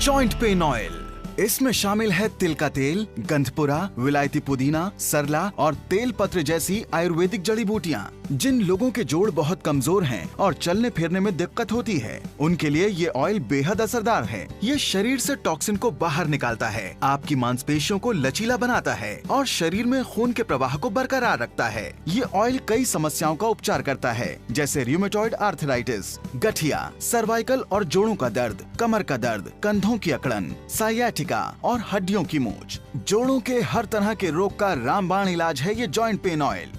Joint pain oil. इसमें शामिल है तिल का तेल, गंधपुरा, विलायती पुदीना, सरला और तेल पत्र जैसी आयुर्वेदिक जड़ी बूटियाँ। जिन लोगों के जोड़ बहुत कमजोर हैं और चलने फिरने में दिक्कत होती है, उनके लिए ये ऑयल बेहद असरदार है। ये शरीर से टॉक्सिन को बाहर निकालता है, आपकी मांसपेशियों को लचीला बनाता है और शरीर में खून के प्रवाह को बरकरार रखता है। ये ऑयल कई समस्याओं का उपचार करता है, जैसे रूमेटॉइड आर्थराइटिस, गठिया, सर्वाइकल और जोड़ों का दर्द, कमर का दर्द, कंधों की अकड़न, साइयाटिका और हड्डियों की मूंछ। जोड़ों के हर तरह के रोग का रामबाण इलाज है ये joint pain oil.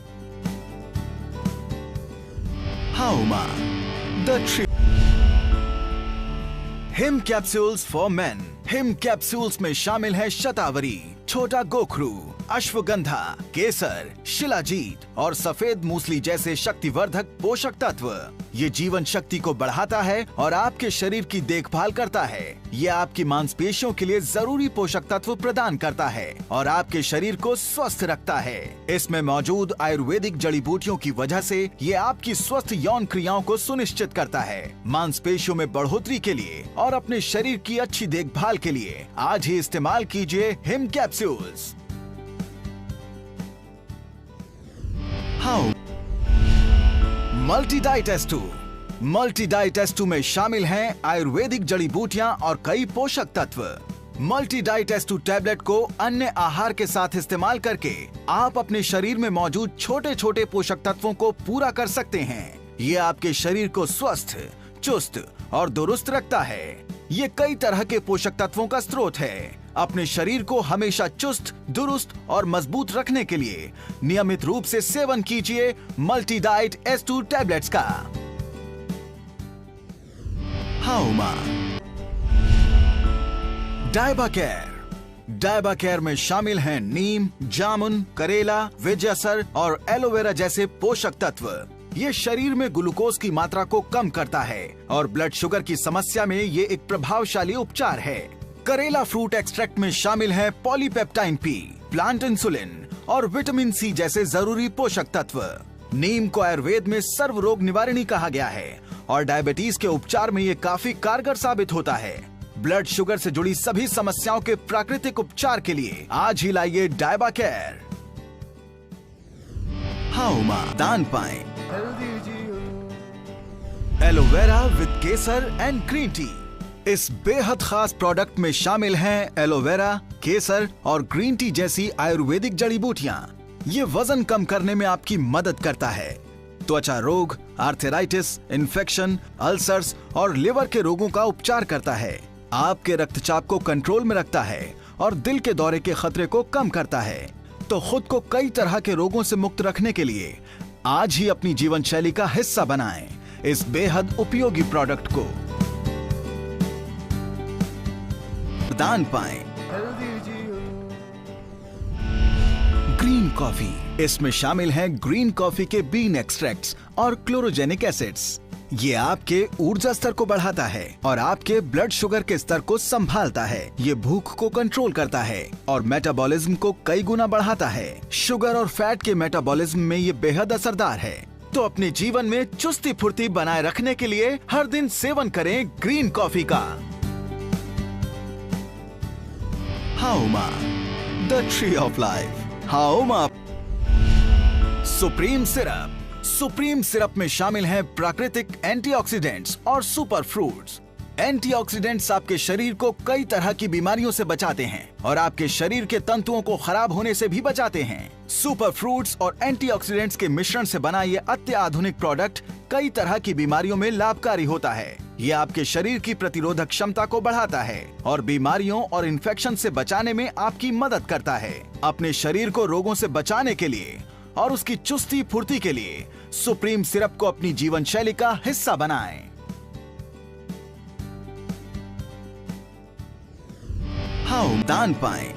Hauma the tree. Him capsules for men. Him capsules में शामिल है शतावरी, छोटा गोखरू, अश्वगंधा, केसर, शिलाजीत और सफेद मूसली जैसे शक्तिवर्धक पोषक तत्व। ये जीवन शक्ति को बढ़ाता है और आपके शरीर की देखभाल करता है। ये आपकी मांसपेशियों के लिए जरूरी पोषक तत्व प्रदान करता है और आपके शरीर को स्वस्थ रखता है। इसमें मौजूद आयुर्वेदिक जड़ी बूटियों की वजह से ये आपकी स्वस्थ यौन क्रियाओं को सुनिश्चित करता है। मांसपेशियों में बढ़ोतरी के लिए और अपने शरीर की अच्छी देखभाल के लिए आज ही इस्तेमाल कीजिए him capsules. Multi diet S2। Multi diet S2 में शामिल हैं आयुर्वेदिक जड़ी बूटियां और कई पोषक तत्व। मल्टी डाइट S2 टैबलेट को अन्य आहार के साथ इस्तेमाल करके आप अपने शरीर में मौजूद छोटे छोटे पोषक तत्वों को पूरा कर सकते हैं। ये आपके शरीर को स्वस्थ, चुस्त और दुरुस्त रखता है। ये कई तरह के पोषक तत्वों का स्रोत है। अपने शरीर को हमेशा चुस्त, दुरुस्त और मजबूत रखने के लिए नियमित रूप से सेवन कीजिए मल्टी डाइट S2 टैबलेट्स का। हाउमा डायबाकेयर। डायबाकेयर में शामिल हैं नीम, जामुन, करेला, विजयसर और एलोवेरा जैसे पोषक तत्व। ये शरीर में ग्लूकोज की मात्रा को कम करता है और ब्लड शुगर की समस्या में ये एक प्रभावशाली उपचार है। करेला फ्रूट एक्सट्रैक्ट में शामिल है पॉलीपेप्टाइन P, प्लांट इंसुलिन और विटामिन C जैसे जरूरी पोषक तत्व। नीम को आयुर्वेद में सर्व रोग निवारणी कहा गया है और डायबिटीज के उपचार में ये काफी कारगर साबित होता है। ब्लड शुगर से जुड़ी सभी समस्याओं के प्राकृतिक उपचार के लिए आज ही लाइए डायबाकेयर। हाउमा दान पाएं। Aloe vera with Kesar and green tea. इस बेहद खास प्रोडक्ट में शामिल हैं एलोवेरा, केसर और ग्रीन टी जैसी आयुर्वेदिक जड़ी बूटियां। ये वजन कम करने में आपकी मदद करता है। त्वचा रोग, आर्थराइटिस, इन्फेक्शन, अल्सर्स और लिवर के रोगों का उपचार करता है। आपके रक्तचाप को कंट्रोल में रखता है और दिल के दौरे के खतरे को कम करता है। तो खुद को कई तरह के रोगों से मुक्त रखने के लिए आज ही अपनी जीवन शैली का हिस्सा बनाएं इस बेहद उपयोगी प्रोडक्ट को। दान पाएं। Green coffee. इसमें शामिल है ग्रीन कॉफी के बीन एक्सट्रैक्ट्स और क्लोरोजेनिक एसिड्स। ये आपके ऊर्जा स्तर को बढ़ाता है और आपके ब्लड शुगर के स्तर को संभालता है। ये भूख को कंट्रोल करता है और मेटाबॉलिज्म को कई गुना बढ़ाता है। शुगर और फैट के मेटाबॉलिज्म में ये बेहद असरदार है। तो अपने जीवन में चुस्ती फुर्ती बनाए रखने के लिए हर दिन सेवन करें ग्रीन कॉफी का। Hauma the tree of life. Hauma supreme syrup. Supreme syrup में शामिल हैं प्राकृतिक एंटीऑक्सीडेंट्स और सुपर फ्रूट्स। एंटीऑक्सीडेंट्स आपके शरीर को कई तरह की बीमारियों से बचाते हैं और आपके शरीर के तंतुओं को खराब होने से भी बचाते हैं। सुपर फ्रूट्स और एंटीऑक्सीडेंट्स के मिश्रण से बना ये अत्याधुनिक प्रोडक्ट कई तरह की बीमारियों में लाभकारी होता है। ये आपके शरीर की प्रतिरोधक क्षमता को बढ़ाता है और बीमारियों और इन्फेक्शन से बचाने में आपकी मदद करता है। अपने शरीर को रोगों से बचाने के लिए और उसकी चुस्ती फुर्ती के लिए सुप्रीम सिरप को अपनी जीवन शैली का हिस्सा बनाएं। हाउ दान पाएं।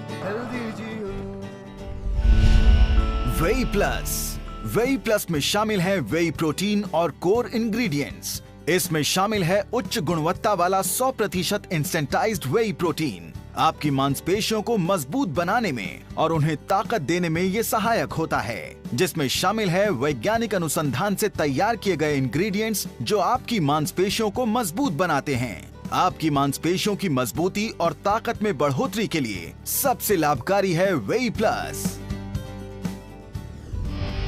वेई प्लस। वेई प्लस में शामिल है वेई प्रोटीन और कोर इंग्रेडिएंट्स। इसमें शामिल है उच्च गुणवत्ता वाला 100% इंस्टेंटाइज्ड वेई प्रोटीन। आपकी मांसपेशियों को मजबूत बनाने में और उन्हें ताकत देने में ये सहायक होता है, जिसमें शामिल है वैज्ञानिक अनुसंधान से तैयार किए गए इंग्रेडिएंट्स जो आपकी मांसपेशियों को मजबूत बनाते हैं। आपकी मांसपेशियों की मजबूती और ताकत में बढ़ोतरी के लिए सबसे लाभकारी है वेई प्लस।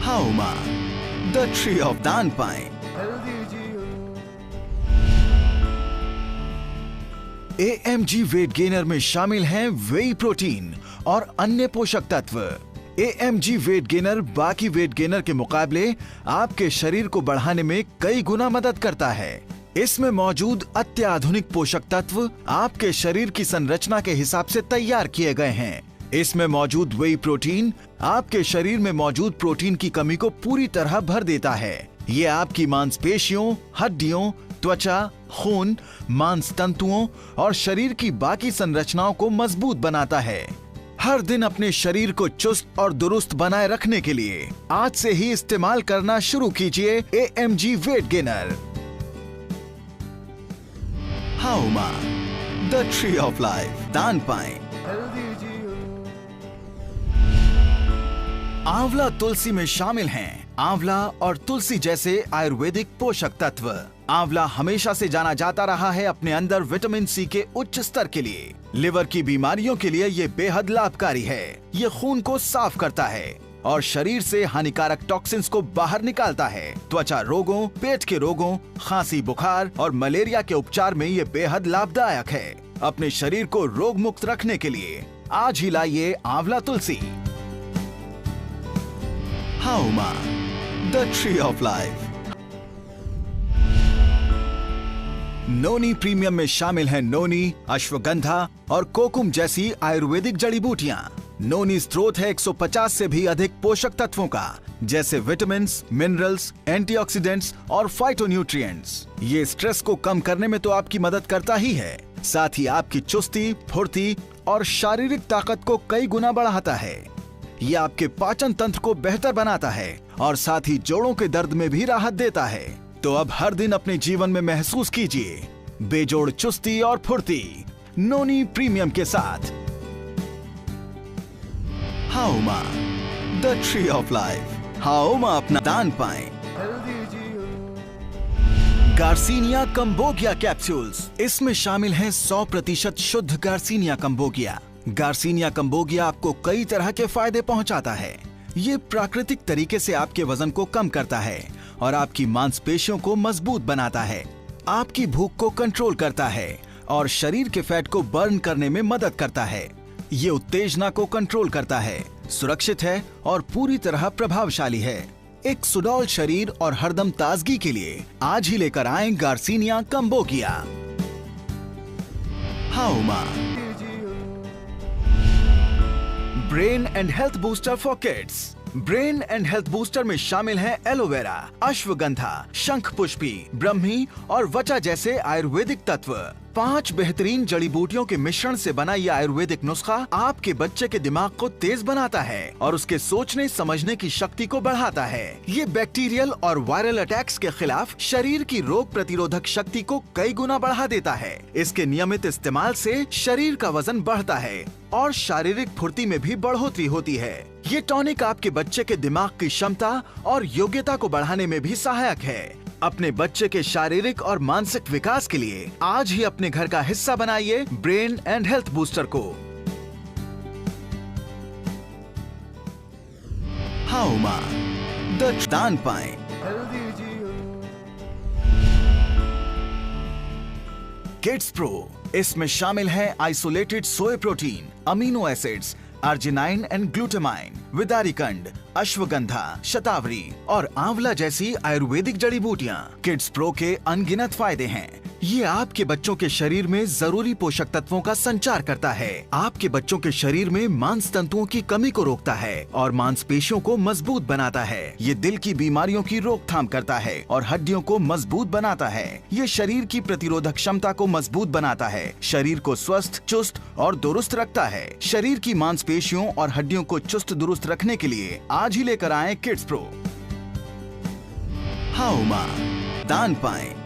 हाउमा, द ट्री ऑफ दान पाइन। AMG वेट गेनर में शामिल हैं वेई प्रोटीन और अन्य पोषक तत्व। AMG वेट गेनर बाकी वेट गेनर के मुकाबले आपके शरीर को बढ़ाने में कई गुना मदद करता है। इसमें मौजूद अत्याधुनिक पोषक तत्व आपके शरीर की संरचना के हिसाब से तैयार किए गए हैं। इसमें मौजूद वेई प्रोटीन आपके शरीर में मौजूद प्रोटीन की कमी को पूरी तरह भर देता है। ये आपकी मांसपेशियों, हड्डियों, त्वचा, खून, मांस तंतुओं और शरीर की बाकी संरचनाओं को मजबूत बनाता है। हर दिन अपने शरीर को चुस्त और दुरुस्त बनाए रखने के लिए आज से ही इस्तेमाल करना शुरू कीजिए AMG weight gainer. Hauma, the tree of life, दान पाइन। आंवला तुलसी में शामिल हैं आंवला और तुलसी जैसे आयुर्वेदिक पोषक तत्व। आंवला हमेशा से जाना जाता रहा है अपने अंदर विटामिन सी के उच्च स्तर के लिए। लिवर की बीमारियों के लिए ये बेहद लाभकारी है। ये खून को साफ करता है और शरीर से हानिकारक टॉक्सिन्स को बाहर निकालता है। त्वचा रोगों, पेट के रोगों, खांसी, बुखार और मलेरिया के उपचार में ये बेहद लाभदायक है। अपने शरीर को रोग मुक्त रखने के लिए आज ही लाइए Amla Tulsi. Hauma, the tree of life. Noni premium में शामिल है नोनी, अश्वगंधा और कोकुम जैसी आयुर्वेदिक जड़ी बूटियां। नोनी स्रोत है 150 से भी अधिक पोषक तत्वों का, जैसे विटामिन्स, मिनरल्स, एंटीऑक्सीडेंट्स और फाइटोन्यूट्रिएंट्स। ये स्ट्रेस को कम करने में तो आपकी मदद करता ही है, साथ ही आपकी चुस्ती, फुर्ती और शारीरिक ताकत को कई गुना बढ़ाता है। ये आपके पाचन तंत्र को बेहतर बनाता है और साथ ही जोड़ों के दर्द में भी राहत देता है। तो अब हर दिन अपने जीवन में महसूस कीजिए बेजोड़ चुस्ती और फुर्ती नोनी प्रीमियम के साथ। हाउमा, द ट्री ऑफ लाइफ। हाउमा, अपना दान पाएं। गार्सिनिया कंबोगिया कैप्सूल्स, इसमें शामिल हैं 100% शुद्ध गार्सिनिया कंबोगिया। गार्सिनिया कंबोगिया आपको कई तरह के फायदे पहुंचाता है। ये प्राकृतिक तरीके से आपके वजन को कम करता है और आपकी मांसपेशियों को मजबूत बनाता है। आपकी भूख को कंट्रोल करता है और शरीर के फैट को बर्न करने में मदद करता है। ये उत्तेजना को कंट्रोल करता है, सुरक्षित है और पूरी तरह प्रभावशाली है। एक सुडौल शरीर और हरदम ताजगी के लिए आज ही लेकर आएं garcinia cambogia. Hauma, brain and health booster for kids. Brain and health booster में शामिल हैं एलोवेरा, अश्वगंधा, शंख पुष्पी, ब्रह्मी और वचा जैसे आयुर्वेदिक तत्व। 5 बेहतरीन जड़ी बूटियों के मिश्रण से बना यह आयुर्वेदिक नुस्खा आपके बच्चे के दिमाग को तेज बनाता है और उसके सोचने समझने की शक्ति को बढ़ाता है। ये बैक्टीरियल और वायरल अटैक्स के खिलाफ शरीर की रोग प्रतिरोधक शक्ति को कई गुना बढ़ा देता है। इसके नियमित इस्तेमाल से शरीर का वजन बढ़ता है और शारीरिक फुर्ती में भी बढ़ोतरी होती है। ये टॉनिक आपके बच्चे के दिमाग की क्षमता और योग्यता को बढ़ाने में भी सहायक है। अपने बच्चे के शारीरिक और मानसिक विकास के लिए आज ही अपने घर का हिस्सा बनाइए ब्रेन एंड हेल्थ बूस्टर को। हाउमा, द दान पाएं। किड्स प्रो, इसमें शामिल है isolated soy protein, amino acids, arginine and glutamine, विदारिकंड, अश्वगंधा, शतावरी और आंवला जैसी आयुर्वेदिक जड़ी बूटियां। किड्स प्रो के अनगिनत फायदे हैं। ये आपके बच्चों के शरीर में जरूरी पोषक तत्वों का संचार करता है, आपके बच्चों के शरीर में मांस तंतुओं की कमी को रोकता है और मांसपेशियों को मजबूत बनाता है। ये दिल की बीमारियों की रोकथाम करता है और हड्डियों को मजबूत बनाता है। ये शरीर की प्रतिरोधक क्षमता को मजबूत बनाता है, शरीर को स्वस्थ, चुस्त और दुरुस्त रखता है। शरीर की मांसपेशियों और हड्डियों को चुस्त दुरुस्त रखने के लिए आज ही लेकर आएं किड्स प्रो। हाउमा, दान पाएं।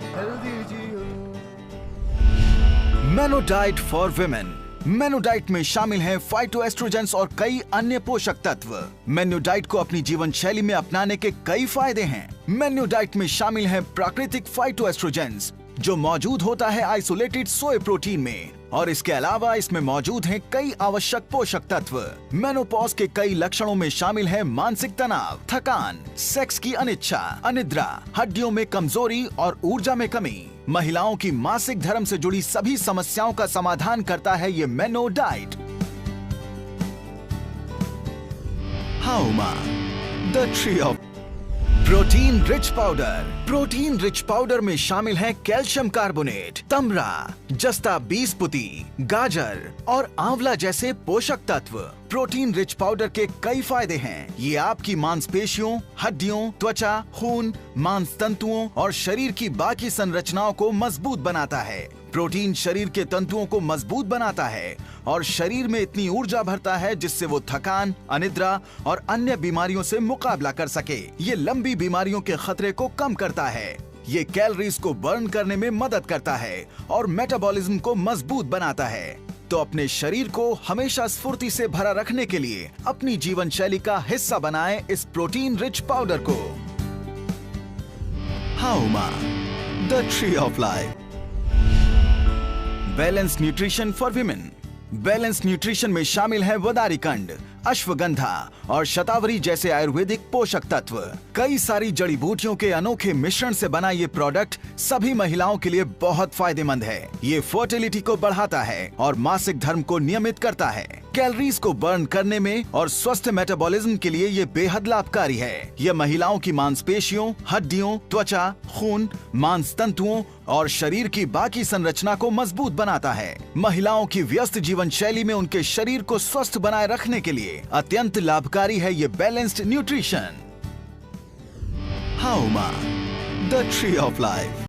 मेनोडाइट फॉर विमेन। मेनोडाइट में शामिल हैं फाइटोएस्ट्रोजेंस और कई अन्य पोषक तत्व। मेनोडाइट को अपनी जीवन शैली में अपनाने के कई फायदे हैं। मेनोडाइट में शामिल हैं प्राकृतिक फाइटोएस्ट्रोजेंस जो मौजूद होता है आइसोलेटेड सोए प्रोटीन में, और इसके अलावा इसमें मौजूद हैं कई आवश्यक पोषक तत्व। मेनोपॉज के कई लक्षणों में शामिल है मानसिक तनाव, थकान, सेक्स की अनिच्छा, अनिद्रा, हड्डियों में कमजोरी और ऊर्जा में कमी। महिलाओं की मासिक धर्म से जुड़ी सभी समस्याओं का समाधान करता है ये meno diet. Hauma, the tree of protein rich powder. Protein rich powder में शामिल है कैल्शियम कार्बोनेट, तमरा, जस्ता बीसपुती, गाजर और आंवला जैसे पोषक तत्व। प्रोटीन रिच पाउडर के कई फायदे हैं। ये आपकी मांसपेशियों, हड्डियों, त्वचा, खून, मांस तंतुओं और शरीर की बाकी संरचनाओं को मजबूत बनाता है। प्रोटीन शरीर के तंतुओं को मजबूत बनाता है और शरीर में इतनी ऊर्जा भरता है जिससे वो थकान, अनिद्रा और अन्य बीमारियों से मुकाबला कर सके। ये लंबी बीमारियों के खतरे को कम करता है। ये कैलोरीज को बर्न करने में मदद करता है और मेटाबॉलिज्म को मजबूत बनाता है। तो अपने शरीर को हमेशा स्फूर्ति से भरा रखने के लिए अपनी जीवन शैली का हिस्सा बनाएं इस प्रोटीन रिच पाउडर को। Hauma, the tree of life. Balance nutrition for women. Balance nutrition में शामिल है वदारीकंड, अश्वगंधा और शतावरी जैसे आयुर्वेदिक पोषक तत्व। कई सारी जड़ी बूटियों के अनोखे मिश्रण से बना ये प्रोडक्ट सभी महिलाओं के लिए बहुत फायदेमंद है। ये फर्टिलिटी को बढ़ाता है और मासिक धर्म को नियमित करता है। कैलोरीज को बर्न करने में और स्वस्थ मेटाबॉलिज्म के लिए ये बेहद लाभकारी है। ये महिलाओं की मांसपेशियों, हड्डियों, त्वचा, खून, मांस तंतुओं और शरीर की बाकी संरचना को मजबूत बनाता है। महिलाओं की व्यस्त जीवन शैली में उनके शरीर को स्वस्थ बनाए रखने के लिए अत्यंत लाभकारी है ये balanced nutrition. Hauma, the tree of life.